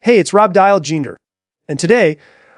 Hey, it's robdialjr, and today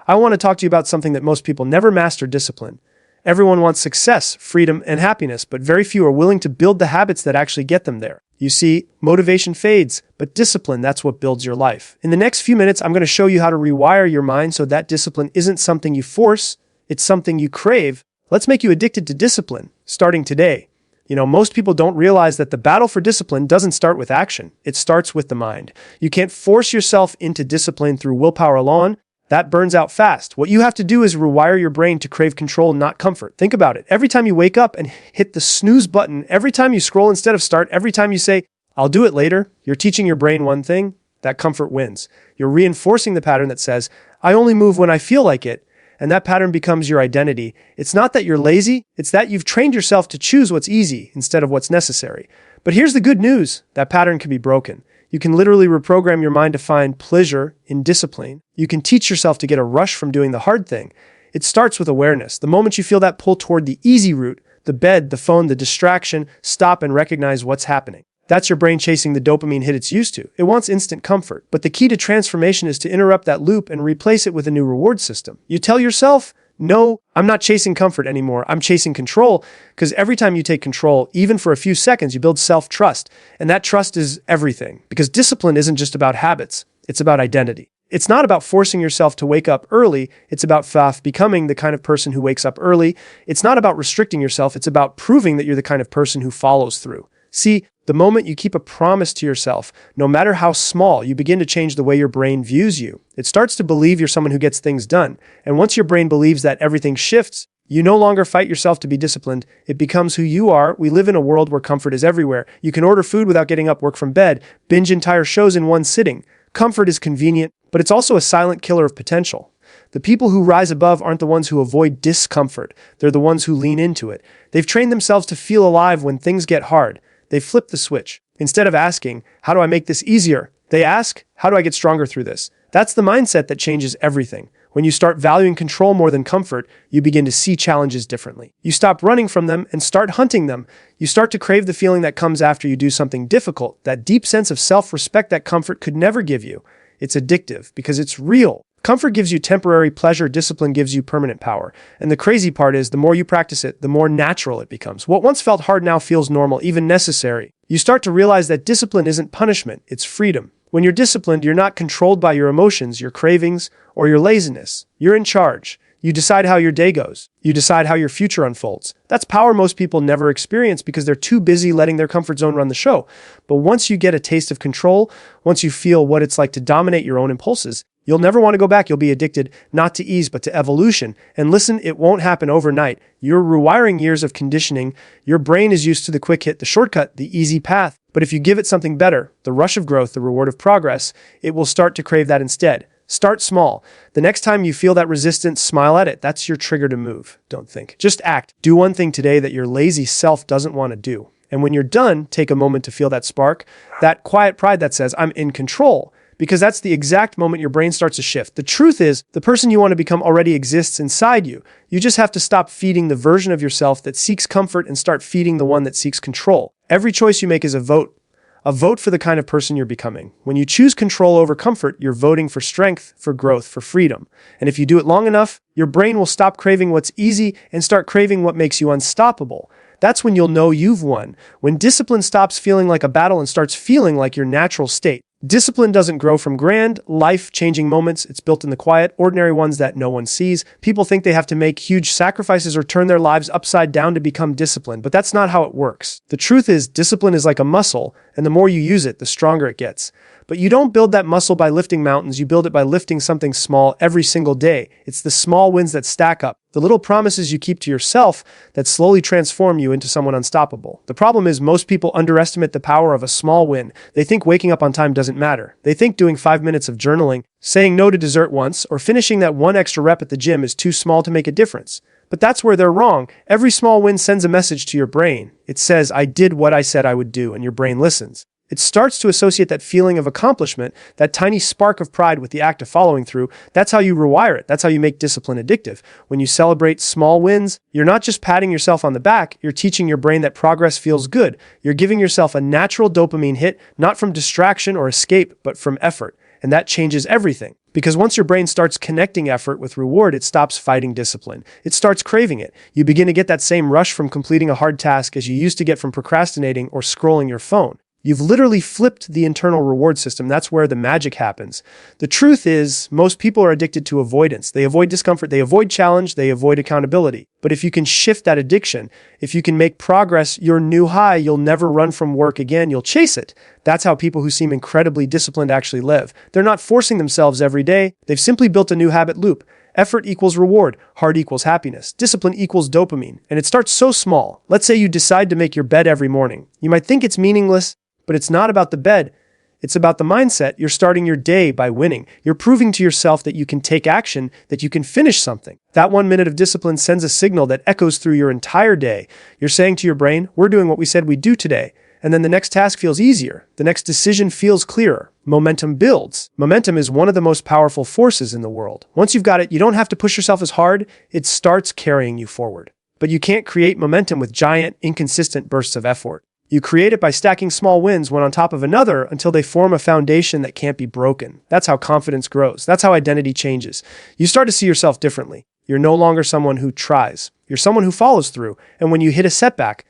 I want to talk to you about something that most people never master: discipline. Everyone wants success, freedom, and happiness, but very few are willing to build the habits that actually get them there. You see, motivation fades, but discipline, that's what builds your life. In the next few minutes, I'm going to show you how to rewire your mind so that discipline isn't something you force, it's something you crave. Let's make you addicted to discipline, starting today. Most people don't realize that the battle for discipline doesn't start with action. It starts with the mind. You can't force yourself into discipline through willpower alone. That burns out fast. What you have to do is rewire your brain to crave control, not comfort. Think about it. Every time you wake up and hit the snooze button, every time you scroll instead of start, every time you say, I'll do it later, you're teaching your brain one thing: that comfort wins. You're reinforcing the pattern that says, I only move when I feel like it. And that pattern becomes your identity. It's not that you're lazy, it's that you've trained yourself to choose what's easy instead of what's necessary. But here's the good news: that pattern can be broken. You can literally reprogram your mind to find pleasure in discipline. You can teach yourself to get a rush from doing the hard thing. It starts with awareness. The moment you feel that pull toward the easy route, the bed, the phone, the distraction, stop and recognize what's happening. That's your brain chasing the dopamine hit it's used to. It wants instant comfort. But the key to transformation is to interrupt that loop and replace it with a new reward system. You tell yourself, no, I'm not chasing comfort anymore. I'm chasing control. Because every time you take control, even for a few seconds, you build self-trust. And that trust is everything. Because discipline isn't just about habits. It's about identity. It's not about forcing yourself to wake up early. It's about becoming the kind of person who wakes up early. It's not about restricting yourself. It's about proving that you're the kind of person who follows through. See, the moment you keep a promise to yourself, no matter how small, you begin to change the way your brain views you. It starts to believe you're someone who gets things done. And once your brain believes that, everything shifts. You no longer fight yourself to be disciplined. It becomes who you are. We live in a world where comfort is everywhere. You can order food without getting up, work from bed, binge entire shows in one sitting. Comfort is convenient, but it's also a silent killer of potential. The people who rise above aren't the ones who avoid discomfort. They're the ones who lean into it. They've trained themselves to feel alive when things get hard. They flip the switch. Instead of asking, how do I make this easier? They ask, how do I get stronger through this? That's the mindset that changes everything. When you start valuing control more than comfort, you begin to see challenges differently. You stop running from them and start hunting them. You start to crave the feeling that comes after you do something difficult, that deep sense of self-respect that comfort could never give you. It's addictive because it's real. Comfort gives you temporary pleasure, discipline gives you permanent power. And the crazy part is, the more you practice it, the more natural it becomes. What once felt hard now feels normal, even necessary. You start to realize that discipline isn't punishment, it's freedom. When you're disciplined, you're not controlled by your emotions, your cravings, or your laziness. You're in charge. You decide how your day goes. You decide how your future unfolds. That's power most people never experience because they're too busy letting their comfort zone run the show. But once you get a taste of control, once you feel what it's like to dominate your own impulses, you'll never want to go back. You'll be addicted, not to ease, but to evolution. And listen, it won't happen overnight. You're rewiring years of conditioning. Your brain is used to the quick hit, the shortcut, the easy path. But if you give it something better, the rush of growth, the reward of progress, it will start to crave that instead. Start small. The next time you feel that resistance, smile at it. That's your trigger to move. Don't think. Just act. Do one thing today that your lazy self doesn't want to do. And when you're done, take a moment to feel that spark, that quiet pride that says, I'm in control. Because that's the exact moment your brain starts to shift. The truth is, the person you want to become already exists inside you. You just have to stop feeding the version of yourself that seeks comfort and start feeding the one that seeks control. Every choice you make is a vote. A vote for the kind of person you're becoming. When you choose control over comfort, you're voting for strength, for growth, for freedom. And if you do it long enough, your brain will stop craving what's easy and start craving what makes you unstoppable. That's when you'll know you've won. When discipline stops feeling like a battle and starts feeling like your natural state. Discipline doesn't grow from grand, life-changing moments. It's built in the quiet, ordinary ones that no one sees. People think they have to make huge sacrifices or turn their lives upside down to become disciplined, but that's not how it works. The truth is, discipline is like a muscle, and the more you use it, the stronger it gets. But you don't build that muscle by lifting mountains. You build it by lifting something small every single day. It's the small wins that stack up. The little promises you keep to yourself that slowly transform you into someone unstoppable. The problem is most people underestimate the power of a small win. They think waking up on time doesn't matter. They think doing 5 minutes of journaling, saying no to dessert once, or finishing that one extra rep at the gym is too small to make a difference. But that's where they're wrong. Every small win sends a message to your brain. It says, I did what I said I would do, and your brain listens. It starts to associate that feeling of accomplishment, that tiny spark of pride with the act of following through. That's how you rewire it. That's how you make discipline addictive. When you celebrate small wins, you're not just patting yourself on the back, you're teaching your brain that progress feels good. You're giving yourself a natural dopamine hit, not from distraction or escape, but from effort. And that changes everything. Because once your brain starts connecting effort with reward, it stops fighting discipline. It starts craving it. You begin to get that same rush from completing a hard task as you used to get from procrastinating or scrolling your phone. You've literally flipped the internal reward system. That's where the magic happens. The truth is, most people are addicted to avoidance. They avoid discomfort, they avoid challenge, they avoid accountability. But if you can shift that addiction, if you can make progress your new high, you'll never run from work again, you'll chase it. That's how people who seem incredibly disciplined actually live. They're not forcing themselves every day. They've simply built a new habit loop. Effort equals reward, hard equals happiness, discipline equals dopamine. And it starts so small. Let's say you decide to make your bed every morning. You might think it's meaningless, but it's not about the bed. It's about the mindset. You're starting your day by winning. You're proving to yourself that you can take action, that you can finish something. That 1 minute of discipline sends a signal that echoes through your entire day. You're saying to your brain, we're doing what we said we'd do today. And then the next task feels easier. The next decision feels clearer. Momentum builds. Momentum is one of the most powerful forces in the world. Once you've got it, you don't have to push yourself as hard. It starts carrying you forward. But you can't create momentum with giant, inconsistent bursts of effort. You create it by stacking small wins one on top of another until they form a foundation that can't be broken. That's how confidence grows. That's how identity changes. You start to see yourself differently. You're no longer someone who tries. You're someone who follows through. And when you hit a setback,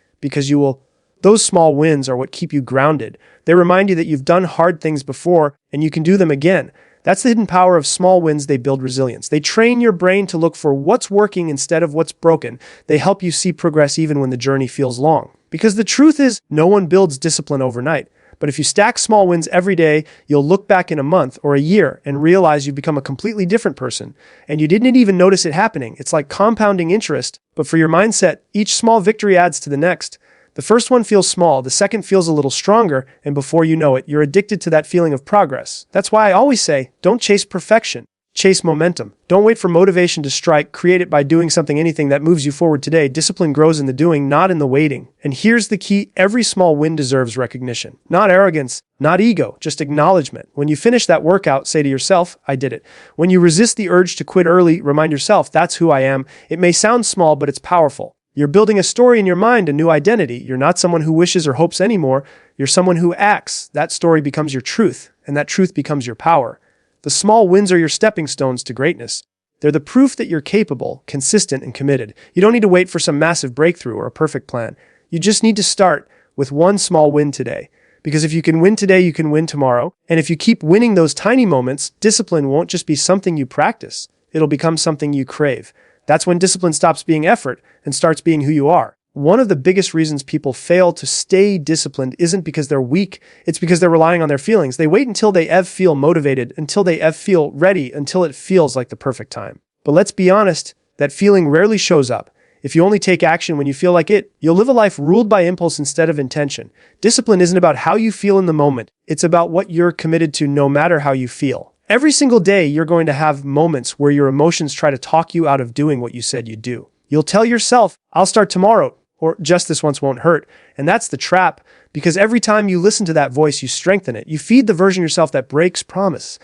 those small wins are what keep you grounded. They remind you that you've done hard things before and you can do them again. That's the hidden power of small wins. They build resilience. They train your brain to look for what's working instead of what's broken. They help you see progress even when the journey feels long. Because the truth is, no one builds discipline overnight. But if you stack small wins every day, you'll look back in a month or a year and realize you've become a completely different person. And you didn't even notice it happening. It's like compounding interest. But for your mindset, each small victory adds to the next. The first one feels small, the second feels a little stronger, and before you know it, you're addicted to that feeling of progress. That's why I always say, don't chase perfection. Chase momentum. Don't wait for motivation to strike. Create it by doing anything that moves you forward today. Discipline grows in the doing, not in the waiting. And here's the key. Every small win deserves recognition. Not arrogance, not ego, just acknowledgement. When you finish that workout, say to yourself, I did it. When you resist the urge to quit early, remind yourself, that's who I am. It may sound small, but it's powerful. You're building a story in your mind, a new identity. You're not someone who wishes or hopes anymore. You're someone who acts. That story becomes your truth, and that truth becomes your power. The small wins are your stepping stones to greatness. They're the proof that you're capable, consistent, and committed. You don't need to wait for some massive breakthrough or a perfect plan. You just need to start with one small win today. Because if you can win today, you can win tomorrow. And if you keep winning those tiny moments, discipline won't just be something you practice. It'll become something you crave. That's when discipline stops being effort and starts being who you are. One of the biggest reasons people fail to stay disciplined isn't because they're weak, it's because they're relying on their feelings. They wait until they feel motivated, until they feel ready, until it feels like the perfect time. But let's be honest, that feeling rarely shows up. If you only take action when you feel like it, you'll live a life ruled by impulse instead of intention. Discipline isn't about how you feel in the moment. It's about what you're committed to no matter how you feel. Every single day, you're going to have moments where your emotions try to talk you out of doing what you said you'd do. You'll tell yourself, I'll start tomorrow, or just this once won't hurt. And that's the trap, because every time you listen to that voice, you strengthen it. You feed the version of yourself that breaks promise.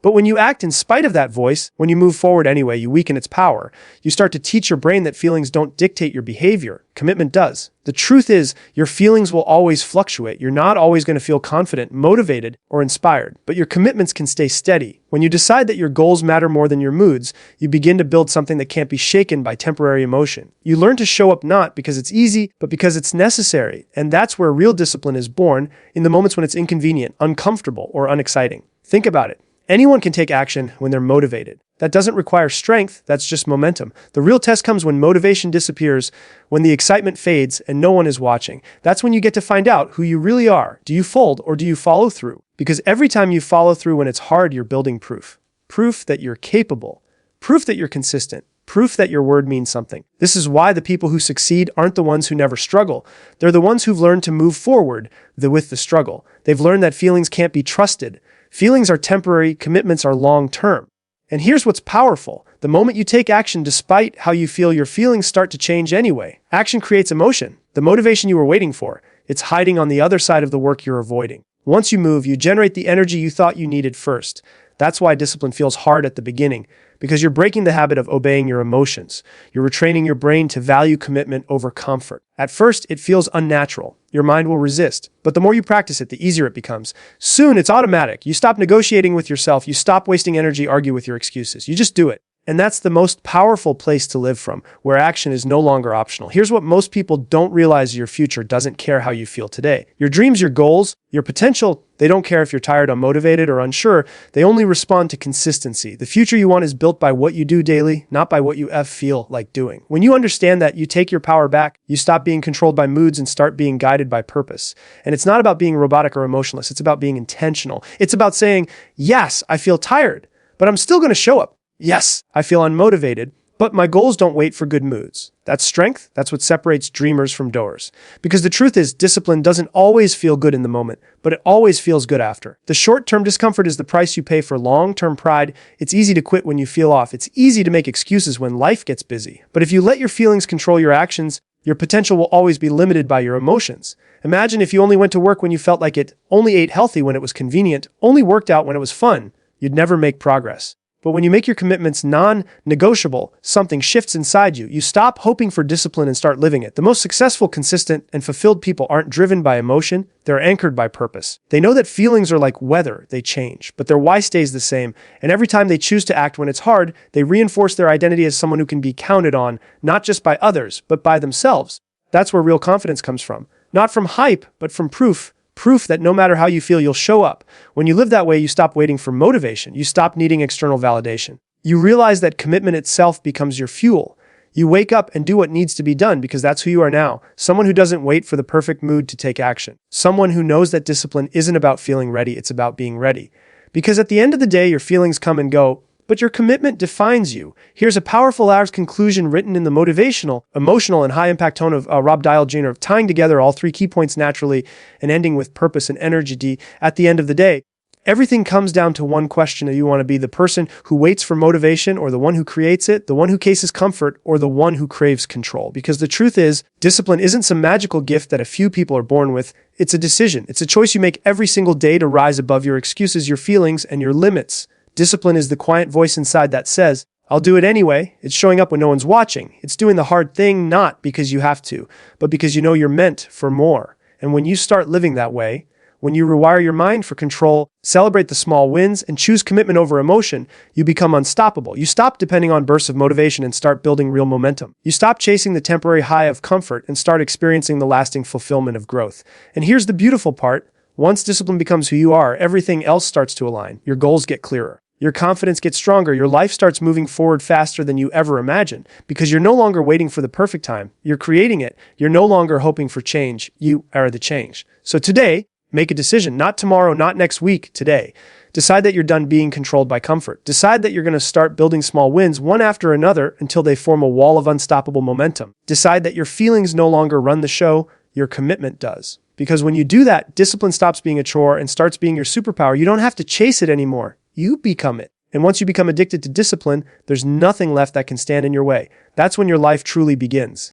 But when you act in spite of that voice, when you move forward anyway, you weaken its power. You start to teach your brain that feelings don't dictate your behavior. Commitment does. The truth is, your feelings will always fluctuate. You're not always going to feel confident, motivated, or inspired, but your commitments can stay steady. When you decide that your goals matter more than your moods, you begin to build something that can't be shaken by temporary emotion. You learn to show up not because it's easy, but because it's necessary. And that's where real discipline is born, in the moments when it's inconvenient, uncomfortable, or unexciting. Think about it. Anyone can take action when they're motivated. That doesn't require strength, that's just momentum. The real test comes when motivation disappears, when the excitement fades and no one is watching. That's when you get to find out who you really are. Do you fold or do you follow through? Because every time you follow through when it's hard, you're building proof. Proof that you're capable. Proof that you're consistent. Proof that your word means something. This is why the people who succeed aren't the ones who never struggle. They're the ones who've learned to move forward with the struggle. They've learned that feelings can't be trusted. Feelings are temporary, commitments are long-term. And here's what's powerful. The moment you take action despite how you feel, your feelings start to change anyway. Action creates emotion, the motivation you were waiting for. It's hiding on the other side of the work you're avoiding. Once you move, you generate the energy you thought you needed first. That's why discipline feels hard at the beginning, because you're breaking the habit of obeying your emotions. You're retraining your brain to value commitment over comfort. At first, it feels unnatural. Your mind will resist. But the more you practice it, the easier it becomes. Soon, it's automatic. You stop negotiating with yourself. You stop wasting energy arguing with your excuses. You just do it. And that's the most powerful place to live from, where action is no longer optional. Here's what most people don't realize: your future doesn't care how you feel today. Your dreams, your goals, your potential, they don't care if you're tired, unmotivated, or unsure. They only respond to consistency. The future you want is built by what you do daily, not by what you feel like doing. When you understand that, you take your power back, you stop being controlled by moods and start being guided by purpose. And it's not about being robotic or emotionless. It's about being intentional. It's about saying, yes, I feel tired, but I'm still going to show up. Yes, I feel unmotivated, but my goals don't wait for good moods. That's strength. That's what separates dreamers from doers. Because the truth is, discipline doesn't always feel good in the moment, but it always feels good after. The short-term discomfort is the price you pay for long-term pride. It's easy to quit when you feel off. It's easy to make excuses when life gets busy. But if you let your feelings control your actions, your potential will always be limited by your emotions. Imagine if you only went to work when you felt like it, only ate healthy when it was convenient, only worked out when it was fun. You'd never make progress. But when you make your commitments non-negotiable, something shifts inside you. You stop hoping for discipline and start living it. The most successful, consistent, and fulfilled people aren't driven by emotion. They're anchored by purpose. They know that feelings are like weather. They change, but their why stays the same. And every time they choose to act when it's hard, they reinforce their identity as someone who can be counted on, not just by others, but by themselves. That's where real confidence comes from. Not from hype, but from proof. Proof that no matter how you feel, you'll show up. When you live that way, you stop waiting for motivation. You stop needing external validation. You realize that commitment itself becomes your fuel. You wake up and do what needs to be done because that's who you are now. Someone who doesn't wait for the perfect mood to take action. Someone who knows that discipline isn't about feeling ready, it's about being ready. Because at the end of the day, your feelings come and go, but your commitment defines you. Here's a powerful hour's conclusion written in the motivational, emotional, and high-impact tone of robdialjr, of tying together all three key points naturally and ending with purpose and energy. At the end of the day, everything comes down to one question: do you want to be the person who waits for motivation, or the one who creates it, the one who chases comfort, or the one who craves control? Because the truth is, discipline isn't some magical gift that a few people are born with. It's a decision. It's a choice you make every single day to rise above your excuses, your feelings, and your limits. Discipline is the quiet voice inside that says, I'll do it anyway. It's showing up when no one's watching. It's doing the hard thing, not because you have to, but because you know you're meant for more. And when you start living that way, when you rewire your mind for control, celebrate the small wins, and choose commitment over emotion, you become unstoppable. You stop depending on bursts of motivation and start building real momentum. You stop chasing the temporary high of comfort and start experiencing the lasting fulfillment of growth. And here's the beautiful part. Once discipline becomes who you are, everything else starts to align. Your goals get clearer. Your confidence gets stronger. Your life starts moving forward faster than you ever imagined, because you're no longer waiting for the perfect time. You're creating it. You're no longer hoping for change. You are the change. So today, make a decision. Not tomorrow, not next week, today. Decide that you're done being controlled by comfort. Decide that you're going to start building small wins one after another until they form a wall of unstoppable momentum. Decide that your feelings no longer run the show. Your commitment does. Because when you do that, discipline stops being a chore and starts being your superpower. You don't have to chase it anymore. You become it. And once you become addicted to discipline, there's nothing left that can stand in your way. That's when your life truly begins.